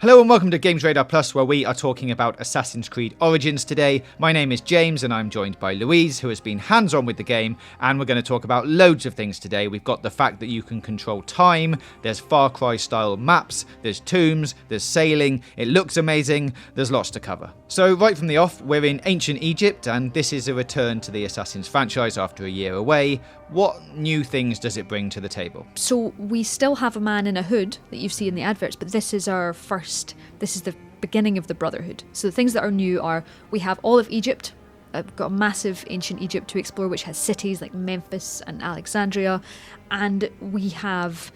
Hello and welcome to GamesRadar Plus, where we are talking about Assassin's Creed Origins today. My name is James and I'm joined by Louise, who has been hands-on with the game, and we're going to talk about loads of things today. We've got the fact that you can control time, there's Far Cry style maps, there's tombs, there's sailing, it looks amazing, there's lots to cover. So right from the off, we're in ancient Egypt, and this is a return to the Assassin's franchise after a year away. What new things does it bring to the table? So we still have a man in a hood that you see in the adverts, but this is the beginning of the Brotherhood. So the things that are new are, we have all of Egypt. I've got a massive ancient Egypt to explore, which has cities like Memphis and Alexandria. And we have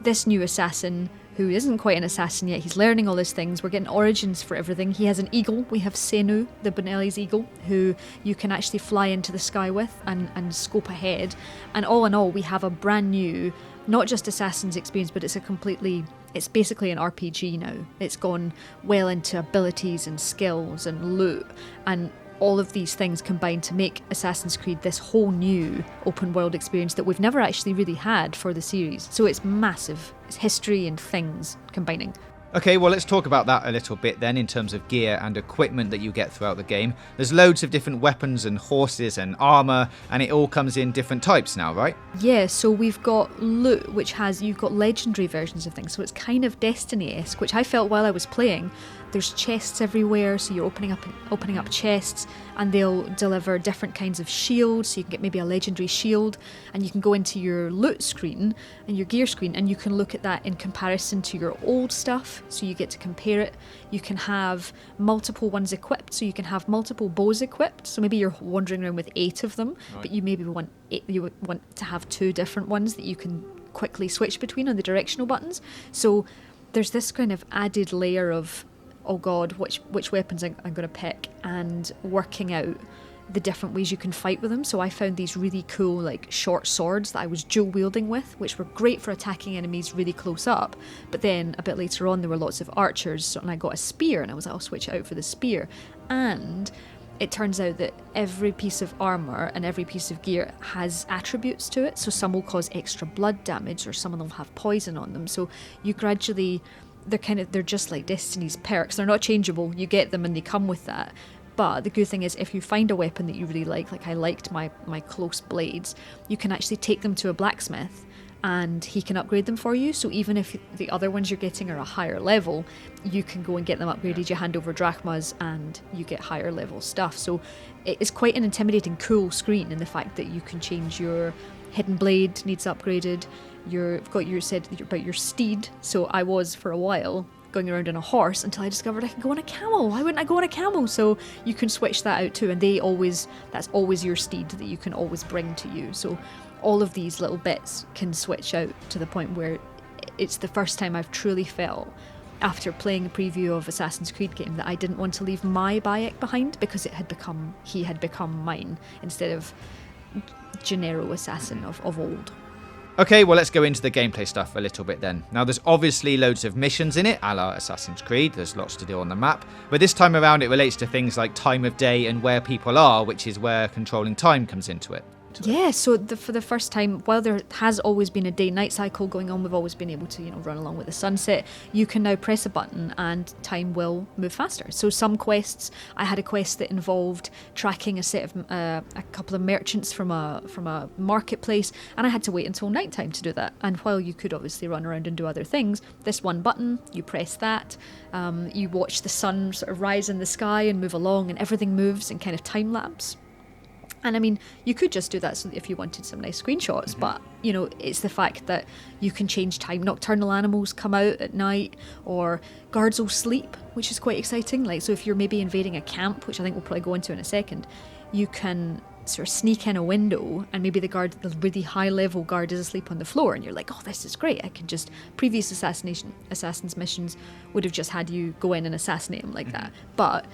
this new assassin who isn't quite an assassin yet. He's learning all these things. We're getting origins for everything. He has an eagle. We have Senu, the Bonelli's eagle, who you can actually fly into the sky with and scope ahead. And all in all, we have a brand new, not just Assassin's experience, but it's basically an RPG now. It's gone well into abilities and skills and loot, and all of these things combined to make Assassin's Creed this whole new open world experience that we've never actually really had for the series. So it's massive. It's history and things combining. Okay, well let's talk about that a little bit then in terms of gear and equipment that you get throughout the game. There's loads of different weapons and horses and armour, and it all comes in different types now, right? Yeah, so we've got loot, you've got legendary versions of things, so it's kind of Destiny-esque, which I felt while I was playing. There's chests everywhere, so you're opening up chests, and they'll deliver different kinds of shields, so you can get maybe a legendary shield, and you can go into your loot screen and your gear screen, and you can look at that in comparison to your old stuff, so you get to compare it. You can have multiple ones equipped, so you can have multiple bows equipped, so maybe you're wandering around with 8 of them, right, but you maybe want to have 2 different ones that you can quickly switch between on the directional buttons. So there's this kind of added layer of, oh god, which weapons I'm going to pick, and working out the different ways you can fight with them. So I found these really cool like short swords that I was dual wielding with, which were great for attacking enemies really close up. But then a bit later on there were lots of archers, and I got a spear, and I was like, I'll switch it out for the spear. And it turns out that every piece of armour and every piece of gear has attributes to it. So some will cause extra blood damage, or some of them will have poison on them. So you gradually, they're just like Destiny's perks. They're not changeable. You get them and they come with that. But the good thing is, if you find a weapon that you really like I liked my close blades, you can actually take them to a blacksmith and he can upgrade them for you. So even if the other ones you're getting are a higher level, you can go and get them upgraded. You hand over drachmas and you get higher level stuff. So it is quite an intimidating, cool screen in the fact that you can change your hidden blade needs upgraded. You said about your steed. So I was for a while going around on a horse until I discovered I could go on a camel. Why wouldn't I go on a camel? So you can switch that out too, and that's always your steed that you can always bring to you. So all of these little bits can switch out to the point where it's the first time I've truly felt, after playing a preview of Assassin's Creed game, that I didn't want to leave my Bayek behind, because he had become mine instead of Gennaro assassin of old. Okay, well let's go into the gameplay stuff a little bit then. Now there's obviously loads of missions in it, a la Assassin's Creed, there's lots to do on the map, but this time around it relates to things like time of day and where people are, which is where controlling time comes into it. Yeah, so for the first time, while there has always been a day-night cycle going on, we've always been able to, run along with the sunset, you can now press a button and time will move faster. So some quests, I had a quest that involved tracking a couple of merchants from a marketplace, and I had to wait until nighttime to do that. And while you could obviously run around and do other things, this one button, you press that, you watch the sun sort of rise in the sky and move along, and everything moves in kind of time lapse. And I mean, you could just do that so if you wanted some nice screenshots, but, it's the fact that you can change time. Nocturnal animals come out at night, or guards will sleep, which is quite exciting. Like, so if you're maybe invading a camp, which I think we'll probably go into in a second, you can sort of sneak in a window, and maybe the really high-level guard is asleep on the floor, and you're like, oh, this is great. I can just... Previous Assassin's missions would have just had you go in and assassinate him like that. But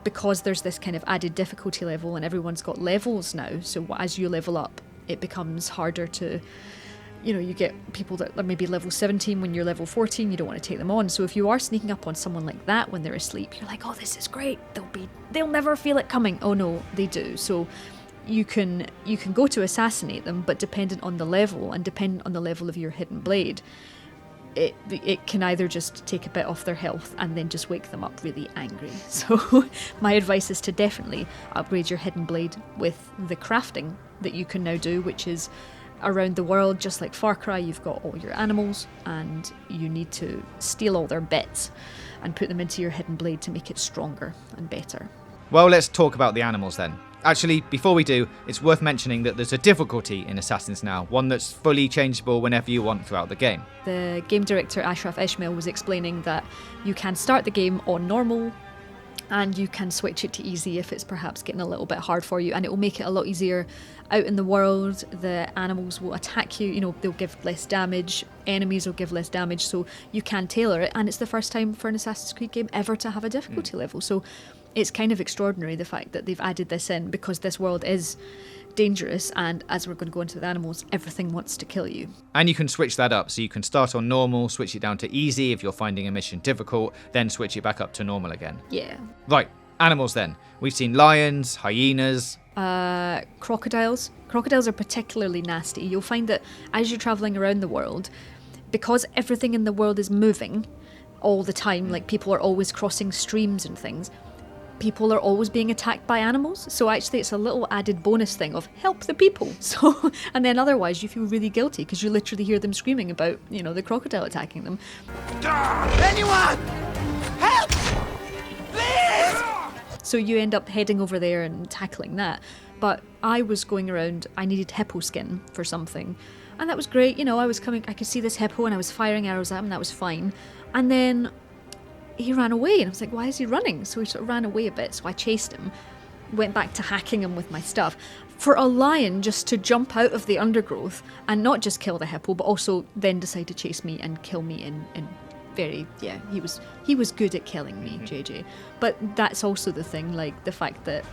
because there's this kind of added difficulty level, and everyone's got levels now, so as you level up, it becomes harder to, you get people that are maybe level 17 when you're level 14, you don't want to take them on. So if you are sneaking up on someone like that when they're asleep, you're like, oh, this is great, they'll never feel it coming. Oh no, they do. So you can go to assassinate them, but dependent on the level, and dependent on the level of your hidden blade, it can either just take a bit off their health and then just wake them up really angry. So my advice is to definitely upgrade your hidden blade with the crafting that you can now do, which is around the world, just like Far Cry, you've got all your animals and you need to steal all their bits and put them into your hidden blade to make it stronger and better. Well, let's talk about the animals then. Actually, before we do, it's worth mentioning that there's a difficulty in Assassins now, one that's fully changeable whenever you want throughout the game. The game director Ashraf Ishmael was explaining that you can start the game on normal and you can switch it to easy if it's perhaps getting a little bit hard for you, and it will make it a lot easier out in the world. The animals will attack you, they'll give less damage, enemies will give less damage, so you can tailor it, and it's the first time for an Assassin's Creed game ever to have a difficulty level, so it's kind of extraordinary the fact that they've added this in, because this world is dangerous, and as we're going to go into the animals, everything wants to kill you. And you can switch that up, so you can start on normal, switch it down to easy if you're finding a mission difficult, then switch it back up to normal again. Yeah. Right, animals then. We've seen lions, hyenas... Crocodiles. Crocodiles are particularly nasty. You'll find that as you're travelling around the world, because everything in the world is moving all the time, like people are always crossing streams and things, people are always being attacked by animals, so actually it's a little added bonus thing of help the people. So, and then otherwise you feel really guilty because you literally hear them screaming about, the crocodile attacking them. Anyone! Help! Please! So you end up heading over there and tackling that. But I was going around, I needed hippo skin for something, and that was great. I could see this hippo and I was firing arrows at him, and that was fine. And then he ran away, and I was like, why is he running? So he sort of ran away a bit, so I chased him, went back to hacking him with my stuff. For a lion just to jump out of the undergrowth and not just kill the hippo, but also then decide to chase me and kill me in very, he was good at killing me, JJ. But that's also the thing, like the fact that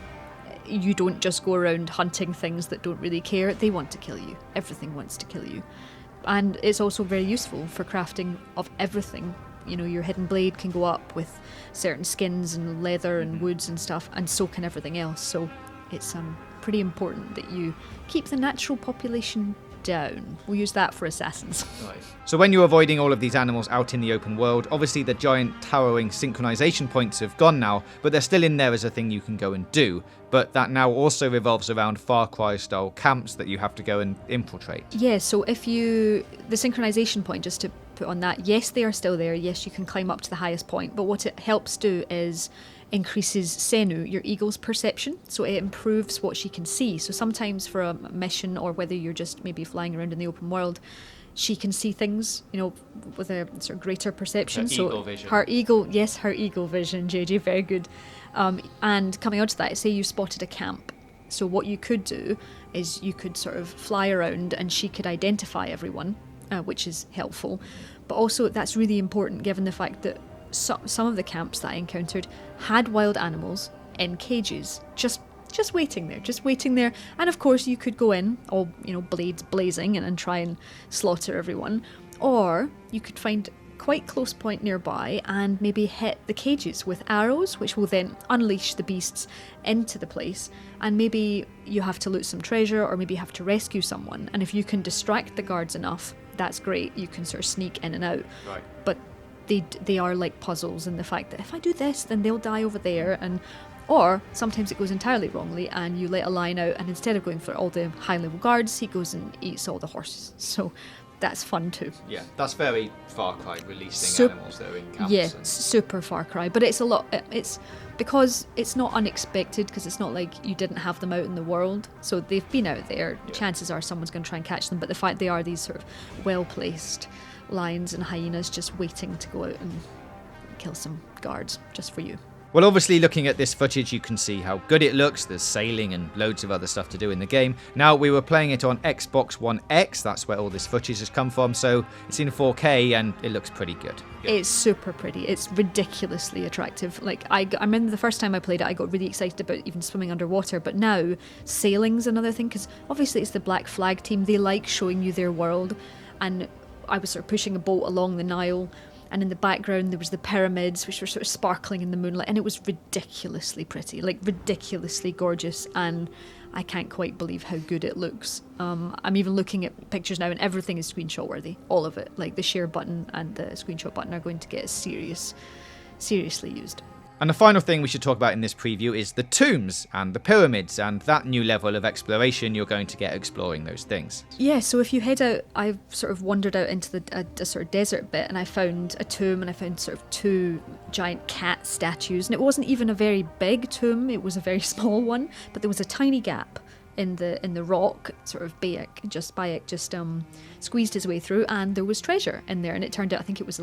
you don't just go around hunting things that don't really care. They want to kill you. Everything wants to kill you. And it's also very useful for crafting of everything. Your hidden blade can go up with certain skins and leather and woods and stuff, and so can everything else. So it's pretty important that you keep the natural population down. We'll use that for assassins. Right. So when you're avoiding all of these animals out in the open world, obviously the giant towering synchronization points have gone now, but they're still in there as a thing you can go and do. But that now also revolves around Far Cry style camps that you have to go and infiltrate. Yeah, so the synchronization point, just to put on that, yes, they are still there. Yes, you can climb up to the highest point, but what it helps do is increases Senu, your eagle's perception, so it improves what she can see. So sometimes for a mission, or whether you're just maybe flying around in the open world, she can see things, with a sort of greater perception. Eagle vision. Her eagle vision, JJ, very good. And coming on to that, say you spotted a camp. So what you could do is you could sort of fly around and she could identify everyone, which is helpful. But also that's really important given the fact that some of the camps that I encountered had wild animals in cages, just waiting there. And of course you could go in, all blades blazing, and try and slaughter everyone, or you could find quite close point nearby and maybe hit the cages with arrows, which will then unleash the beasts into the place, and maybe you have to loot some treasure, or maybe you have to rescue someone, and if you can distract the guards enough, that's great, you can sort of sneak in and out. Right. But they are like puzzles in the fact that if I do this, then they'll die over there, or sometimes it goes entirely wrongly and you let a lion out, and instead of going for all the high level guards, he goes and eats all the horses. So that's fun too. Yeah, that's very Far Cry, releasing animals that are in camps. Yeah, super Far Cry, but it's a lot. It's because it's not unexpected, because it's not like you didn't have them out in the world, so they've been out there. Yeah. Chances are someone's going to try and catch them, but the fact they are these sort of well placed lions and hyenas just waiting to go out and kill some guards just for you. Well, obviously, looking at this footage, you can see how good it looks. There's sailing and loads of other stuff to do in the game. Now, we were playing it on Xbox One X. That's where all this footage has come from. So it's in 4K and it looks pretty good. It's super pretty. It's ridiculously attractive. Like I remember the first time I played it, I got really excited about even swimming underwater. But now, sailing's another thing, because obviously it's the Black Flag team. They like showing you their world. And I was sort of pushing a boat along the Nile, and in the background there was the pyramids, which were sort of sparkling in the moonlight, and it was ridiculously pretty, like ridiculously gorgeous, and I can't quite believe how good it looks. I'm even looking at pictures now and everything is screenshot worthy, all of it. Like the share button and the screenshot button are going to get seriously used. And the final thing we should talk about in this preview is the tombs and the pyramids and that new level of exploration you're going to get exploring those things. Yeah, so if you head out, I sort of wandered out into a sort of desert bit, and I found a tomb, and I found sort of 2 giant cat statues, and it wasn't even a very big tomb, it was a very small one, but there was a tiny gap in the rock, sort of Bayek just squeezed his way through, and there was treasure in there, and it turned out, I think it was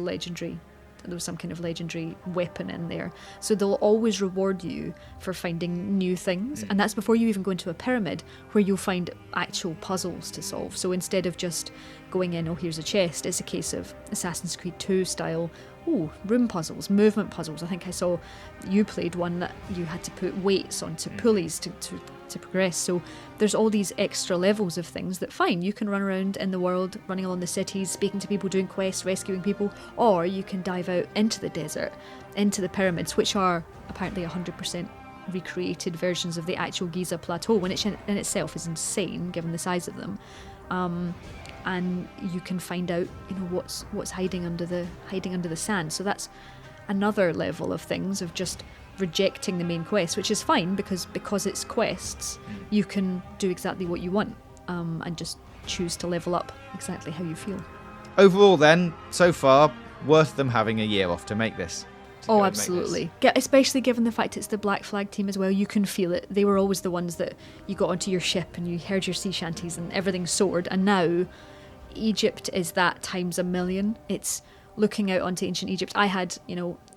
there was some kind of legendary weapon in there. So they'll always reward you for finding new things. And that's before you even go into a pyramid where you'll find actual puzzles to solve. So instead of just going in, oh, here's a chest, it's a case of Assassin's Creed 2 style, room puzzles, movement puzzles. I think I saw you played one that you had to put weights onto pulleys to progress. So there's all these extra levels of things that, fine, you can run around in the world, running along the cities, speaking to people, doing quests, rescuing people, or you can dive out into the desert, into the pyramids, which are apparently 100% recreated versions of the actual Giza Plateau, which in itself is insane given the size of them. And you can find out, what's hiding under the sand. So that's another level of things, of just rejecting the main quest, which is fine because it's quests, you can do exactly what you want, and just choose to level up exactly how you feel. Overall then, so far, worth them having a year off to make this. Oh, absolutely. Especially given the fact it's the Black Flag team as well, you can feel it. They were always the ones that you got onto your ship and you heard your sea shanties and everything soared, and now Egypt is that times a million. It's looking out onto ancient Egypt. I had,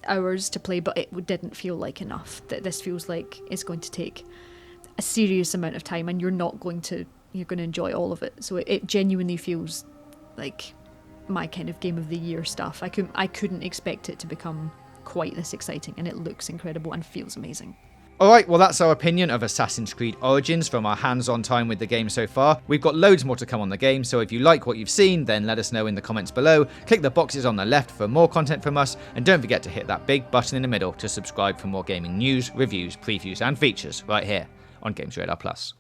hours to play, but it didn't feel like enough. That this feels like it's going to take a serious amount of time, and you're going to enjoy all of it. So it genuinely feels like my kind of game of the year stuff. I couldn't expect it to become quite this exciting, and it looks incredible and feels amazing. Alright, well that's our opinion of Assassin's Creed Origins from our hands-on time with the game so far. We've got loads more to come on the game, so if you like what you've seen, then let us know in the comments below. Click the boxes on the left for more content from us, and don't forget to hit that big button in the middle to subscribe for more gaming news, reviews, previews and features right here on GamesRadar Plus.